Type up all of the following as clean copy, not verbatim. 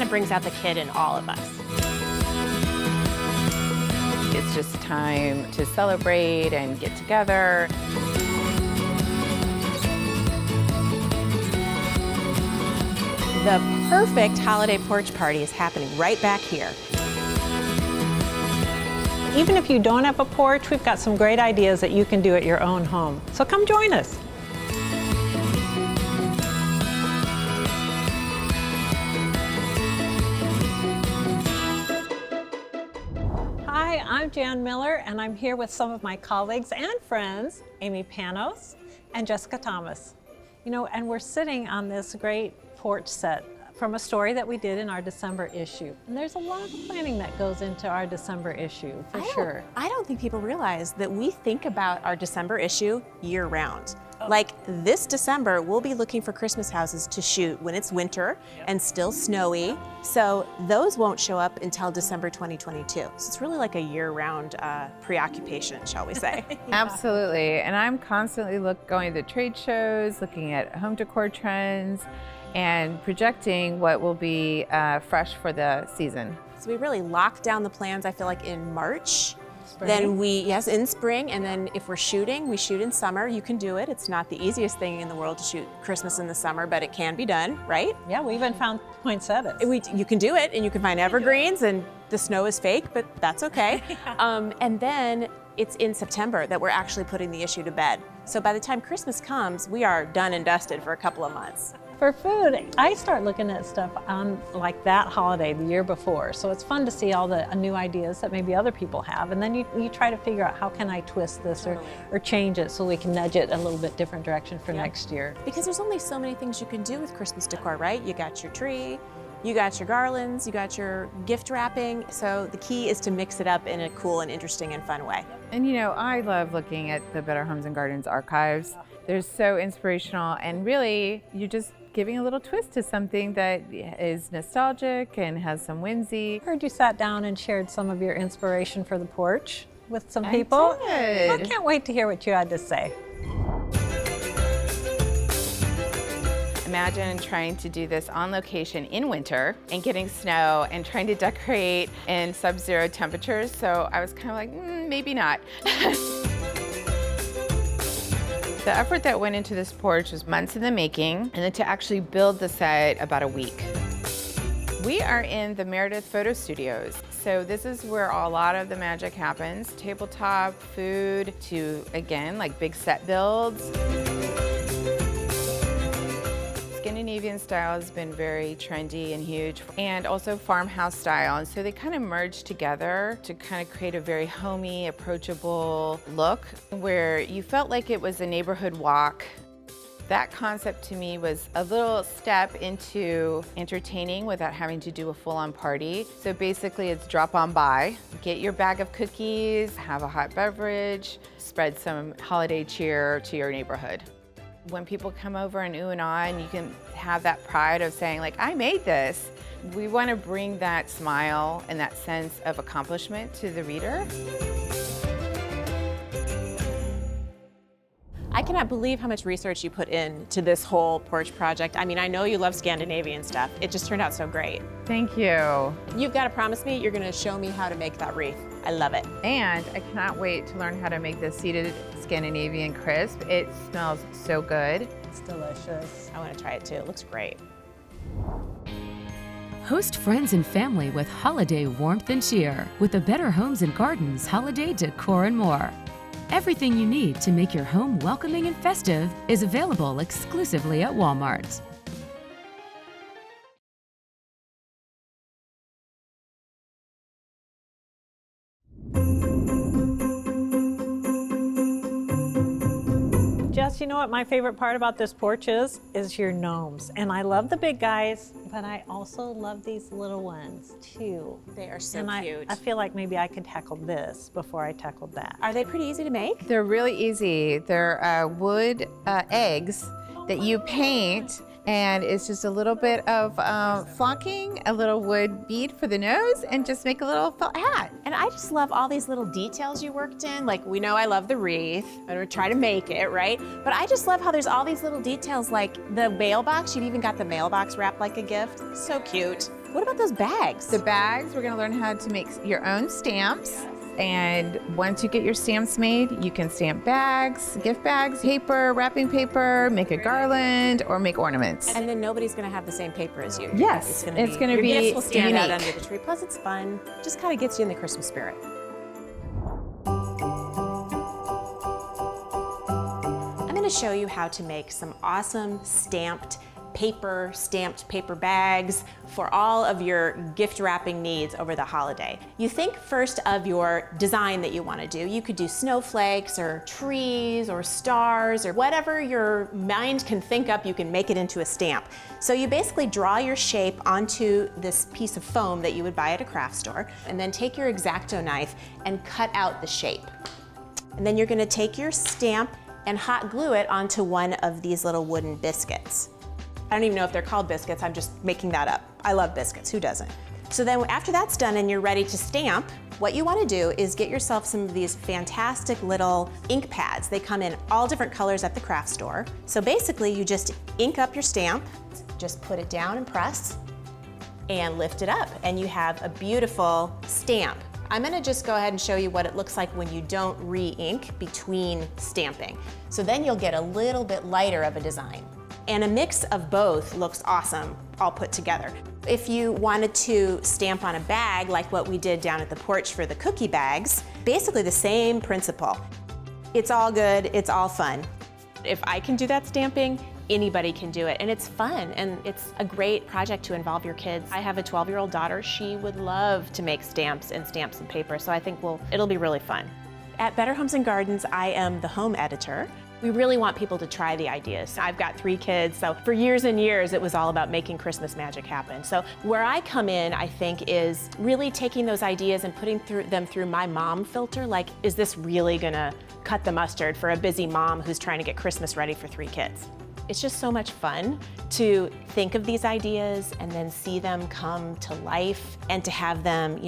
kind of brings out the kid in all of us. It's just time to celebrate and get together. The perfect holiday porch party is happening right back here. Even if you don't have a porch, we've got some great ideas that you can do at your own home. So come join us. Hi, I'm Jan Miller, and I'm here with some of my colleagues and friends, Amy Panos and Jessica Thomas. You know, and we're sitting on this great porch set from a story that we did in our December issue. And there's a lot of planning that goes into our December issue, for sure. I don't think people realize that we think about our December issue year round. Like this December, we'll be looking for Christmas houses to shoot when it's winter and still snowy. So those won't show up until December 2022. So it's really like a year-round preoccupation, shall we say. Absolutely, and I'm constantly going to the trade shows, looking at home decor trends, and projecting what will be fresh for the season. So we really lock down the plans, I feel like, in March. Spring. Then in spring, and then if we're shooting, we shoot in summer. You can do it. It's not the easiest thing in the world to shoot Christmas in the summer, but it can be done, right? Yeah, we even found poinsettias. You can do it, and you can find evergreens, and the snow is fake, but that's okay. And then it's in September that we're actually putting the issue to bed. So by the time Christmas comes, we are done and dusted for a couple of months. For food, I start looking at stuff on like that holiday the year before. So it's fun to see all the new ideas that maybe other people have. And then you try to figure out how can I twist this or change it so we can nudge it a little bit different direction for next year. Because there's only so many things you can do with Christmas decor, right? You got your tree, you got your garlands, you got your gift wrapping. So the key is to mix it up in a cool and interesting and fun way. And you know, I love looking at the Better Homes and Gardens archives. They're so inspirational, and really, you're just giving a little twist to something that is nostalgic and has some whimsy. I heard you sat down and shared some of your inspiration for the porch with some people. I can't wait to hear what you had to say. Imagine trying to do this on location in winter and getting snow and trying to decorate in sub-zero temperatures. So I was kind of like, maybe not. The effort that went into this porch was months in the making, and then to actually build the set, about a week. We are in the Meredith Photo Studios. So this is where a lot of the magic happens. Tabletop, food, to, again, like big set builds. Scandinavian style has been very trendy and huge, and also farmhouse style. And so they kind of merged together to kind of create a very homey, approachable look where you felt like it was a neighborhood walk. That concept to me was a little step into entertaining without having to do a full-on party. So basically it's drop on by, get your bag of cookies, have a hot beverage, spread some holiday cheer to your neighborhood. When people come over and ooh and ah, and you can have that pride of saying, like, I made this. We want to bring that smile and that sense of accomplishment to the reader. I cannot believe how much research you put into this whole porch project. I mean, I know you love Scandinavian stuff. It just turned out so great. Thank you. You've got to promise me you're going to show me how to make that wreath. I love it. And I cannot wait to learn how to make this seeded Scandinavian crisp. It smells so good. It's delicious. I want to try it too. It looks great. Host friends and family with holiday warmth and cheer with the Better Homes and Gardens holiday decor and more. Everything you need to make your home welcoming and festive is available exclusively at Walmart. Jess, you know what my favorite part about this porch is your gnomes. And I love the big guys, but I also love these little ones too. They are so and cute. I feel like maybe I could tackle this before I tackled that. Are they pretty easy to make? They're really easy. They're wood eggs that you paint, and it's just a little bit of flocking, a little wood bead for the nose, and just make a little felt hat. And I just love all these little details you worked in. Like, we know I love the wreath. I'm gonna try to make it, right? But I just love how there's all these little details, like the mailbox. You've even got the mailbox wrapped like a gift. So cute. What about those bags? The bags, we're gonna learn how to make your own stamps. And once you get your stamps made, you can stamp bags, gift bags, paper, wrapping paper, make a garland, or make ornaments. And then nobody's gonna have the same paper as you. Yes, it's gonna your be gifts will stand out unique. under the tree. Plus, it's fun. Just kind of gets you in the Christmas spirit. I'm gonna show you how to make some awesome stamped paper bags for all of your gift wrapping needs over the holiday. You think first of your design that you want to do. You could do snowflakes or trees or stars or whatever your mind can think up, you can make it into a stamp. So you basically draw your shape onto this piece of foam that you would buy at a craft store, and then take your X-Acto knife and cut out the shape. And then you're going to take your stamp and hot glue it onto one of these little wooden biscuits. I don't even know if they're called biscuits, I'm just making that up. I love biscuits, who doesn't? So then after that's done and you're ready to stamp, what you want to do is get yourself some of these fantastic little ink pads. They come in all different colors at the craft store. So basically you just ink up your stamp, just put it down and press, and lift it up, and you have a beautiful stamp. I'm gonna just go ahead and show you what it looks like when you don't re-ink between stamping. So then you'll get a little bit lighter of a design. And a mix of both looks awesome all put together. If you wanted to stamp on a bag like what we did down at the porch for the cookie bags, basically the same principle. It's all good, it's all fun. If I can do that stamping, anybody can do it, and it's fun, and it's a great project to involve your kids. I have a 12-year-old daughter. She would love to make stamps and paper, so I think it'll be really fun. At Better Homes and Gardens, I am the home editor. We really want people to try the ideas. I've got 3 kids, so for years and years, it was all about making Christmas magic happen. So where I come in, I think, is really taking those ideas and putting them through my mom filter. Like, is this really gonna cut the mustard for a busy mom who's trying to get Christmas ready for 3 kids? It's just so much fun to think of these ideas and then see them come to life, and to have them,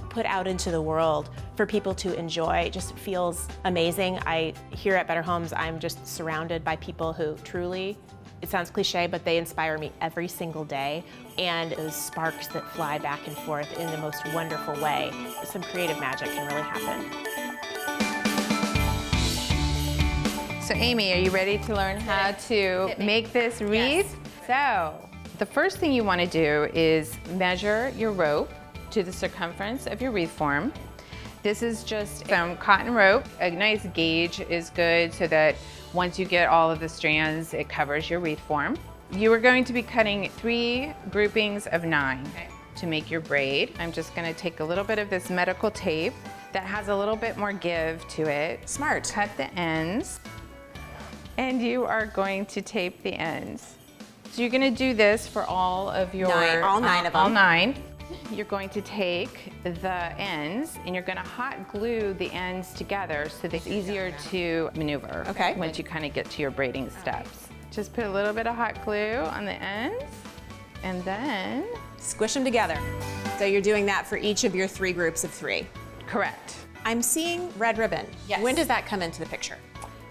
put out into the world for people to enjoy. It just feels amazing. Here at Better Homes, I'm just surrounded by people who truly, it sounds cliche, but they inspire me every single day. And those sparks that fly back and forth in the most wonderful way. Some creative magic can really happen. So Amy, are you ready to learn how to make this wreath? Yes. So the first thing you want to do is measure your rope to the circumference of your wreath form. This is just some cotton rope. A nice gauge is good so that once you get all of the strands, it covers your wreath form. You are going to be cutting 3 groupings of 9 to make your braid. I'm just going to take a little bit of this medical tape that has a little bit more give to it. Smart. Cut the ends. And you are going to tape the ends. So you're gonna do this for all of your... all 9 of them. All 9. You're going to take the ends and you're gonna hot glue the ends together so that it's easier to maneuver. Okay. Once you kind of get to your braiding steps. Just put a little bit of hot glue on the ends and then... Squish them together. So you're doing that for each of your 3 groups of 3. Correct. I'm seeing red ribbon. Yes. When does that come into the picture?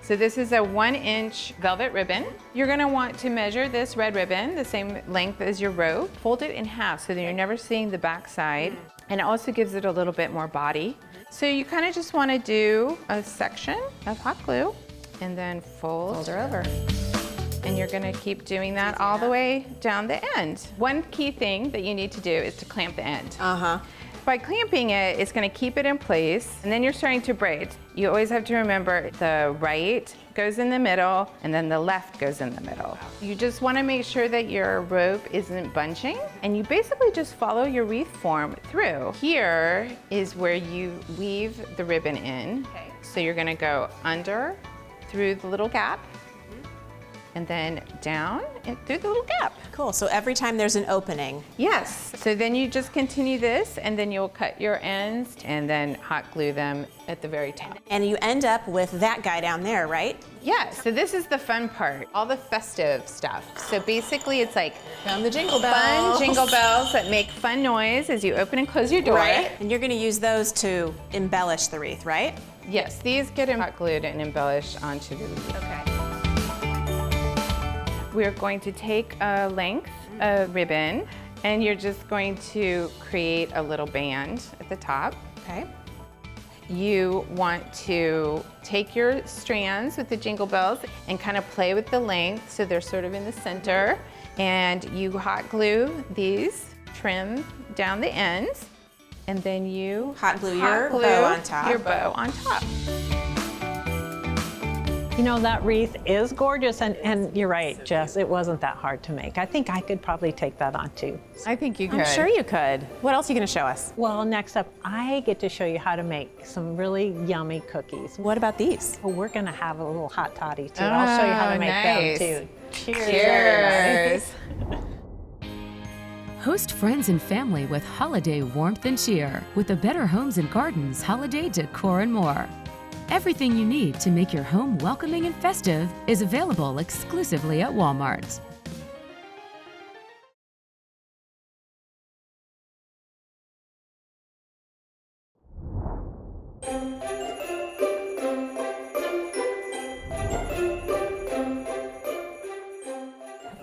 So this is a 1-inch velvet ribbon. You're gonna want to measure this red ribbon the same length as your rope. Fold it in half so that you're never seeing the back side. And it also gives it a little bit more body. So you kind of just wanna do a section of hot glue and then fold her over. And you're gonna keep doing that all the way down the end. One key thing that you need to do is to clamp the end. By clamping it, it's gonna keep it in place, and then you're starting to braid. You always have to remember the right goes in the middle, and then the left goes in the middle. You just wanna make sure that your rope isn't bunching, and you basically just follow your wreath form through. Here is where you weave the ribbon in. Okay. So you're gonna go under, through the little gap, and then down and through the little gap. Cool, so every time there's an opening. Yes, so then you just continue this and then you'll cut your ends and then hot glue them at the very top. And you end up with that guy down there, right? Yeah, so this is the fun part, all the festive stuff. So basically it's like From the jingle bells. fun jingle bells that make fun noise as you open and close your door. Right, and you're gonna use those to embellish the wreath, right? Yes, these get hot glued and embellished onto the wreath. Okay. We're going to take a length of ribbon And you're just going to create a little band at the top. Okay. You want to take your strands with the jingle bells and kind of play with the length so they're sort of in the center. And you hot glue these, trim down the ends, and then you Hot glue your bow on top. Your bow on top. You know, that wreath is gorgeous, and you're right, Jess, it wasn't that hard to make. I think I could probably take that on too. I think you could. I'm sure you could. What else are you going to show us? Well, next up, I get to show you how to make some really yummy cookies. What about these? Well, we're going to have a little hot toddy too. I'll show you how to make nice. them too. Cheers. Cheers. Host friends and family with holiday warmth and cheer with the Better Homes and Gardens holiday decor and more. Everything you need to make your home welcoming and festive is available exclusively at Walmart.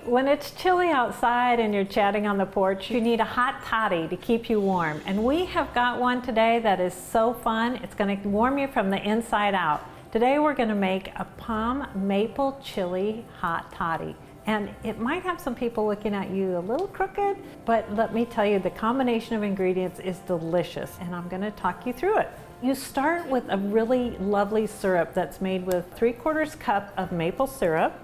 When it's chilly outside and you're chatting on the porch, you need a hot toddy to keep you warm. And we have got one today that is so fun. It's going to warm you from the inside out. Today we're going to make a palm maple chili hot toddy. And it might have some people looking at you a little crooked, but let me tell you, the combination of ingredients is delicious, and I'm going to talk you through it. You start with a really lovely syrup that's made with 3/4 cup of maple syrup.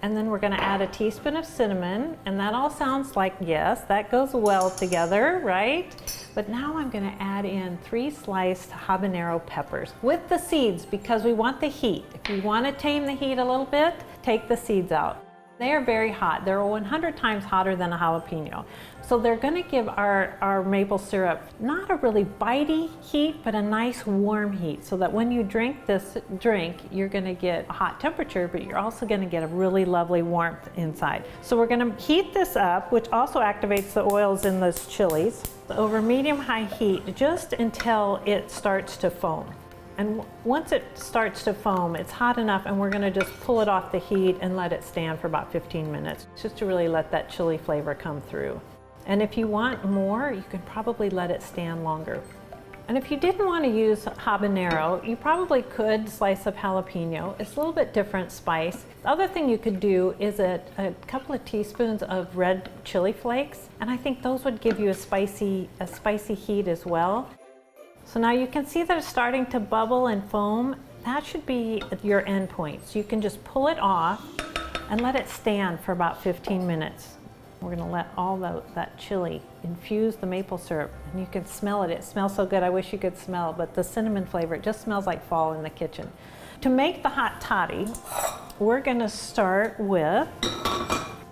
And then we're going to add a teaspoon of cinnamon, and that all sounds like, yes, that goes well together, right? But now I'm going to add in 3 sliced habanero peppers with the seeds because we want the heat. If you want to tame the heat a little bit, take the seeds out. They are very hot. They're 100 times hotter than a jalapeno. So they're going to give our maple syrup not a really bitey heat, but a nice warm heat, so that when you drink this drink, you're going to get a hot temperature, but you're also going to get a really lovely warmth inside. So we're going to heat this up, which also activates the oils in those chilies, over medium-high heat just until it starts to foam. And once it starts to foam, it's hot enough, and we're going to just pull it off the heat and let it stand for about 15 minutes, just to really let that chili flavor come through. And if you want more, you can probably let it stand longer. And if you didn't want to use habanero, you probably could slice up jalapeno. It's a little bit different spice. The other thing you could do is a couple of teaspoons of red chili flakes, and I think those would give you a spicy heat as well. So now you can see that it's starting to bubble and foam. That should be your end point. So you can just pull it off and let it stand for about 15 minutes. We're going to let all that chili infuse the maple syrup, and you can smell it. It smells so good. I wish you could smell it, but the cinnamon flavor, it just smells like fall in the kitchen. To make the hot toddy, we're going to start with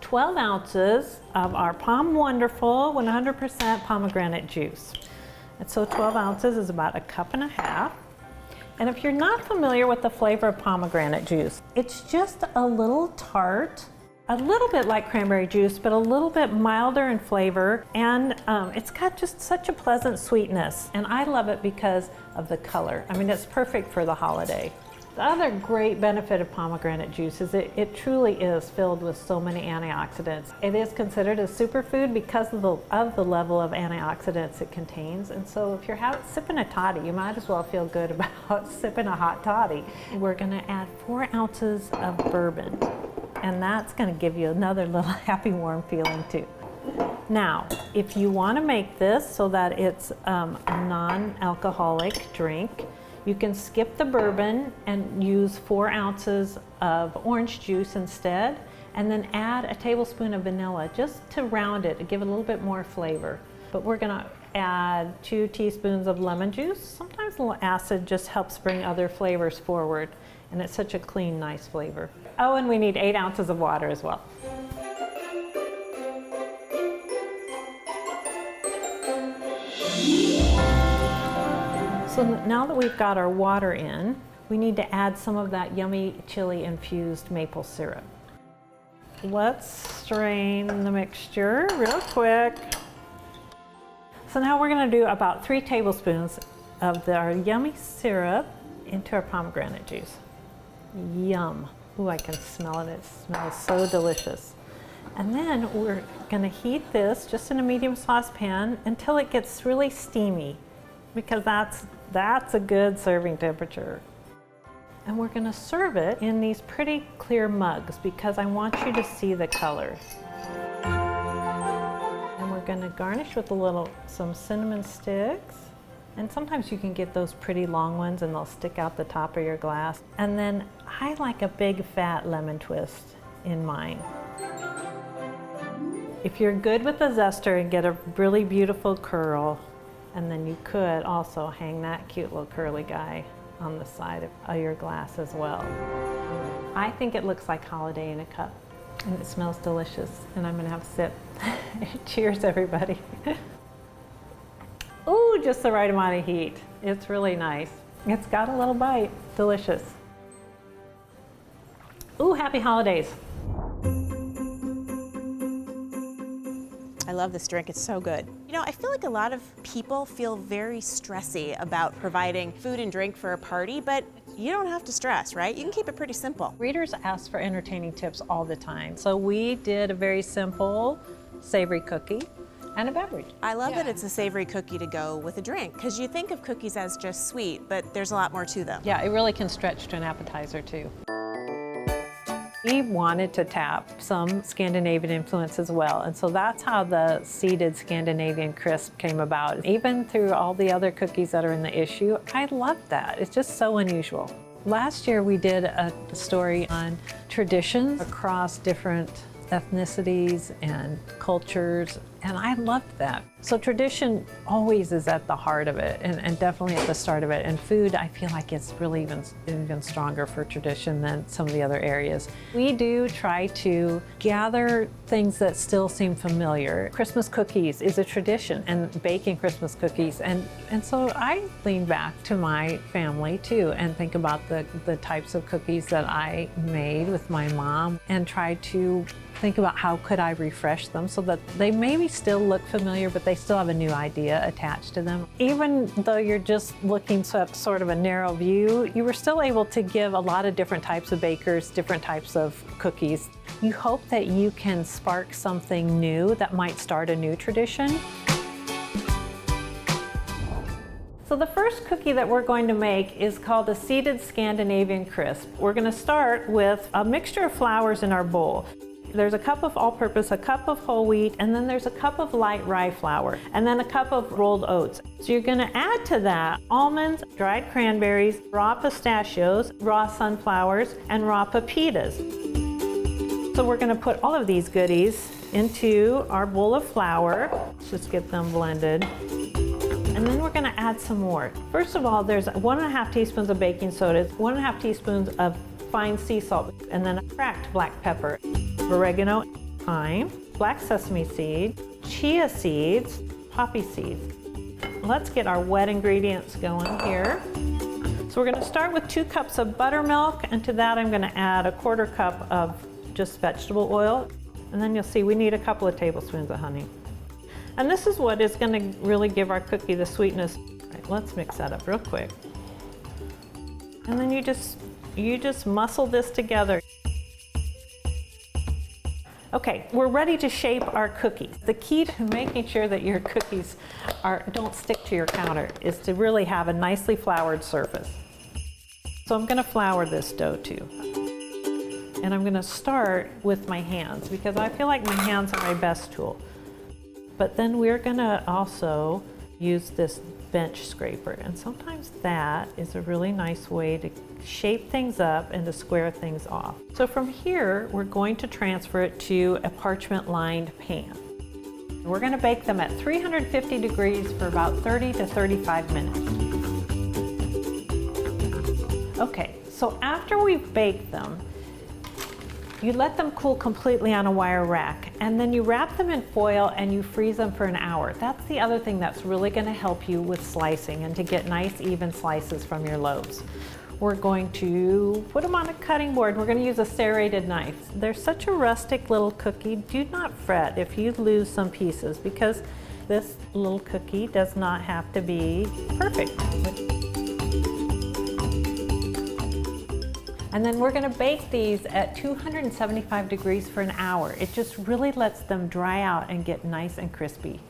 12 ounces of our Palm Wonderful 100% pomegranate juice. And so 12 ounces is about 1.5 cups. And if you're not familiar with the flavor of pomegranate juice, it's just a little tart, a little bit like cranberry juice, but a little bit milder in flavor, and it's got just such a pleasant sweetness, and I love it because of the color. I mean, it's perfect for the holiday. The other great benefit of pomegranate juice is it truly is filled with so many antioxidants. It is considered a superfood because of the level of antioxidants it contains, and so if you're sipping a toddy, you might as well feel good about sipping a hot toddy. We're going to add 4 ounces of bourbon, and that's going to give you another little happy, warm feeling too. Now, if you want to make this so that it's a non-alcoholic drink, you can skip the bourbon and use 4 ounces of orange juice instead, and then add a tablespoon of vanilla just to round it, to give it a little bit more flavor. But we're going to add 2 teaspoons of lemon juice. Sometimes a little acid just helps bring other flavors forward, and it's such a clean, nice flavor. Oh, and we need 8 ounces of water as well. So now that we've got our water in, we need to add some of that yummy chili infused maple syrup. Let's strain the mixture real quick. So now we're going to do about 3 tablespoons of our yummy syrup into our pomegranate juice. Yum. Ooh, I can smell it. It smells so delicious. And then we're gonna heat this just in a medium saucepan until it gets really steamy, because that's a good serving temperature. And we're gonna serve it in these pretty clear mugs because I want you to see the color. And we're gonna garnish with some cinnamon sticks. And sometimes you can get those pretty long ones and they'll stick out the top of your glass. And then I like a big fat lemon twist in mine. If you're good with the zester and get a really beautiful curl, and then you could also hang that cute little curly guy on the side of your glass as well. I think it looks like holiday in a cup, and it smells delicious, and I'm gonna have a sip. Cheers, everybody. Ooh, just the right amount of heat. It's really nice. It's got a little bite, delicious. Ooh, happy holidays. I love this drink, it's so good. You know, I feel like a lot of people feel very stressy about providing food and drink for a party, but you don't have to stress, right? You can keep it pretty simple. Readers ask for entertaining tips all the time. So we did a very simple savory cookie and a beverage. I love that it's a savory cookie to go with a drink, because you think of cookies as just sweet, but there's a lot more to them. Yeah, it really can stretch to an appetizer too. We wanted to tap some Scandinavian influence as well, and so that's how the seeded Scandinavian crisp came about. Even through all the other cookies that are in the issue, I love that. It's just so unusual. Last year we did a story on traditions across different ethnicities and cultures, and I loved that. So tradition always is at the heart of it, and definitely at the start of it. And food, I feel like it's really even stronger for tradition than some of the other areas. We do try to gather things that still seem familiar. Christmas cookies is a tradition, and baking Christmas cookies. And so I lean back to my family too and think about the types of cookies that I made with my mom and try to think about how could I refresh them so that they maybe still look familiar, but they still have a new idea attached to them. Even though you're just looking at sort of a narrow view, you were still able to give a lot of different types of bakers, different types of cookies. You hope that you can spark something new that might start a new tradition. So the first cookie that we're going to make is called a seeded Scandinavian crisp. We're going to start with a mixture of flours in our bowl. There's a cup of all-purpose, a cup of whole wheat, and then there's a cup of light rye flour, and then a cup of rolled oats. So you're gonna add to that almonds, dried cranberries, raw pistachios, raw sunflowers, and raw pepitas. So we're gonna put all of these goodies into our bowl of flour. Let's just get them blended. And then we're gonna add some more. First of all, there's 1.5 teaspoons of baking soda, 1.5 teaspoons of fine sea salt, and then cracked black pepper, oregano, thyme, black sesame seed, chia seeds, poppy seeds. Let's get our wet ingredients going here. So we're gonna start with 2 cups of buttermilk, and to that I'm gonna add a 1/4 cup of just vegetable oil. And then you'll see we need a couple of tablespoons of honey. And this is what is gonna really give our cookie the sweetness. All right, let's mix that up real quick. And then you just muscle this together. Okay, we're ready to shape our cookies. The key to making sure that your cookies don't stick to your counter is to really have a nicely floured surface. So I'm gonna flour this dough too. And I'm gonna start with my hands because I feel like my hands are my best tool. But then we're gonna also use this bench scraper, and sometimes that is a really nice way to shape things up and to square things off. So from here, we're going to transfer it to a parchment-lined pan. We're gonna bake them at 350 degrees for about 30 to 35 minutes. Okay, so after we've baked them, you let them cool completely on a wire rack, and then you wrap them in foil and you freeze them for an hour. That's the other thing that's really gonna help you with slicing and to get nice even slices from your loaves. We're going to put them on a cutting board. We're gonna use a serrated knife. They're such a rustic little cookie. Do not fret if you lose some pieces because this little cookie does not have to be perfect. And then we're gonna bake these at 275 degrees for an hour. It just really lets them dry out and get nice and crispy.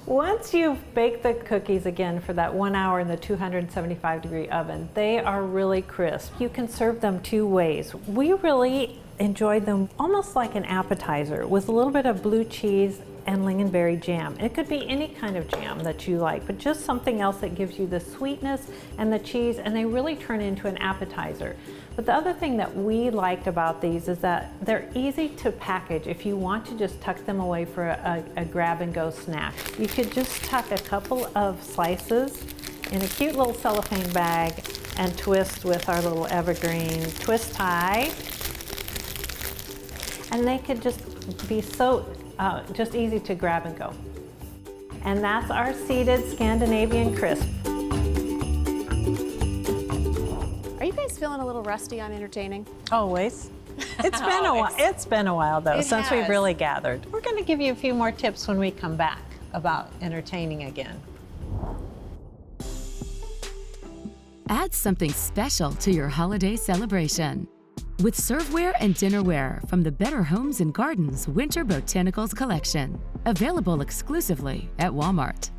Once you've baked the cookies again for that 1 hour in the 275 degree oven, they are really crisp. You can serve them two ways. We really enjoyed them almost like an appetizer with a little bit of blue cheese and lingonberry jam. It could be any kind of jam that you like, but just something else that gives you the sweetness and the cheese, and they really turn into an appetizer. But the other thing that we liked about these is that they're easy to package if you want to just tuck them away for a grab and go snack. You could just tuck a couple of slices in a cute little cellophane bag and twist with our little evergreen twist tie. And they could just be so just easy to grab and go. And that's our seeded Scandinavian crisp. Are you guys feeling a little rusty on entertaining? Always. It's been a while. It's been a while though since we've really gathered. We're going to give you a few more tips when we come back about entertaining again. Add something special to your holiday celebration with serveware and dinnerware from the Better Homes and Gardens Winter Botanicals collection, available exclusively at Walmart.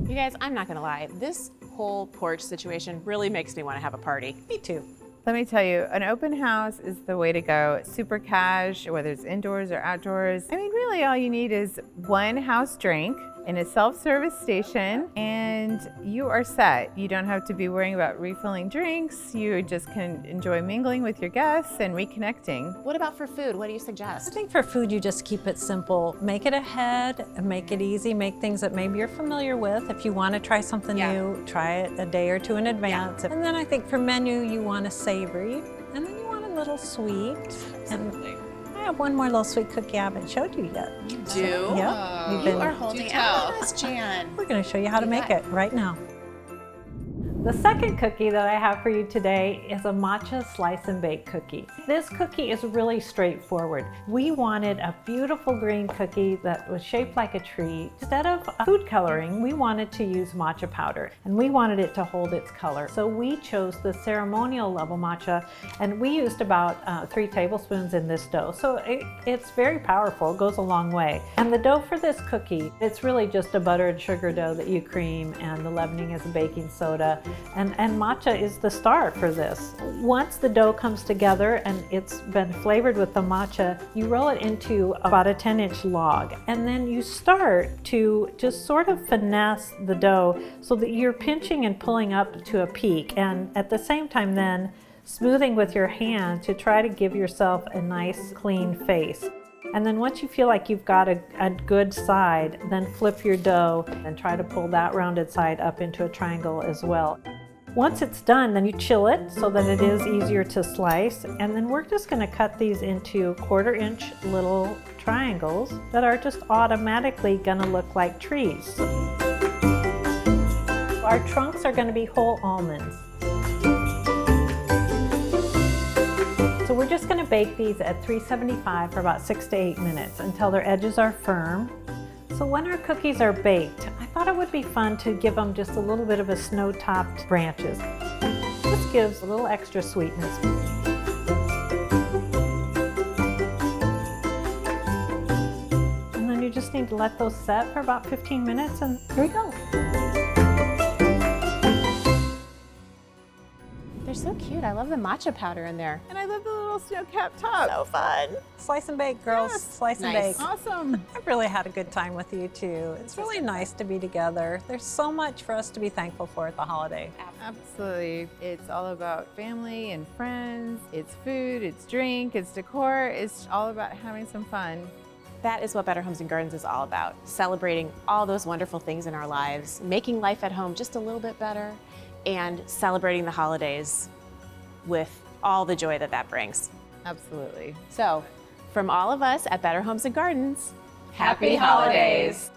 You guys, I'm not gonna lie, this whole porch situation really makes me want to have a party. Me too. Let me tell you, an open house is the way to go. Super cash, whether it's indoors or outdoors. I mean, really all you need is one house drink in a self-service station and you are set. You don't have to be worrying about refilling drinks. You just can enjoy mingling with your guests and reconnecting. What about for food? What do you I suggest? think for food, you just keep it simple. Make it ahead, make it easy, make things that maybe you're familiar with. If you want to try something new, try it a day or two in advance. And then I think for menu, you want a savory, and then you want a little sweet. Absolutely. And I have one more little sweet cookie I haven't showed you yet. You do? Yeah. You are holding out on us, Jan. We're going to show you how to make it right now. The second cookie that I have for you today is a matcha slice and bake cookie. This cookie is really straightforward. We wanted a beautiful green cookie that was shaped like a tree. Instead of food coloring, we wanted to use matcha powder, and we wanted it to hold its color. So we chose the ceremonial level matcha, and we used about 3 tablespoons in this dough. So it's very powerful, it goes a long way. And the dough for this cookie, it's really just a butter and sugar dough that you cream, and the leavening is baking soda. And matcha is the star for this. Once the dough comes together and it's been flavored with the matcha, you roll it into about a 10-inch log. And then you start to just sort of finesse the dough so that you're pinching and pulling up to a peak. And at the same time then, smoothing with your hand to try to give yourself a nice clean face. And then once you feel like you've got a good side, then flip your dough and try to pull that rounded side up into a triangle as well. Once it's done, then you chill it so that it is easier to slice. And then we're just going to cut these into 1/4-inch little triangles that are just automatically going to look like trees. Our trunks are going to be whole almonds. So we're just going to bake these at 375 for about 6 to 8 minutes until their edges are firm. So when our cookies are baked, I thought it would be fun to give them just a little bit of a snow-topped branches. This gives a little extra sweetness. And then you just need to let those set for about 15 minutes, and here we go. They're so cute. I love the matcha powder in there. And I love the little snow-capped top. So fun. Slice and bake, girls. Yes. Slice and Nice. bake. Awesome. I've really had a good time with you too. It's really nice to be together. There's so much for us to be thankful for at the holiday. Absolutely. It's all about family and friends. It's food, it's drink, it's decor. It's all about having some fun. That is what Better Homes and Gardens is all about. Celebrating all those wonderful things in our lives, making life at home just a little bit better, and celebrating the holidays with all the joy that that brings. Absolutely. So, from all of us at Better Homes and Gardens, Happy holidays.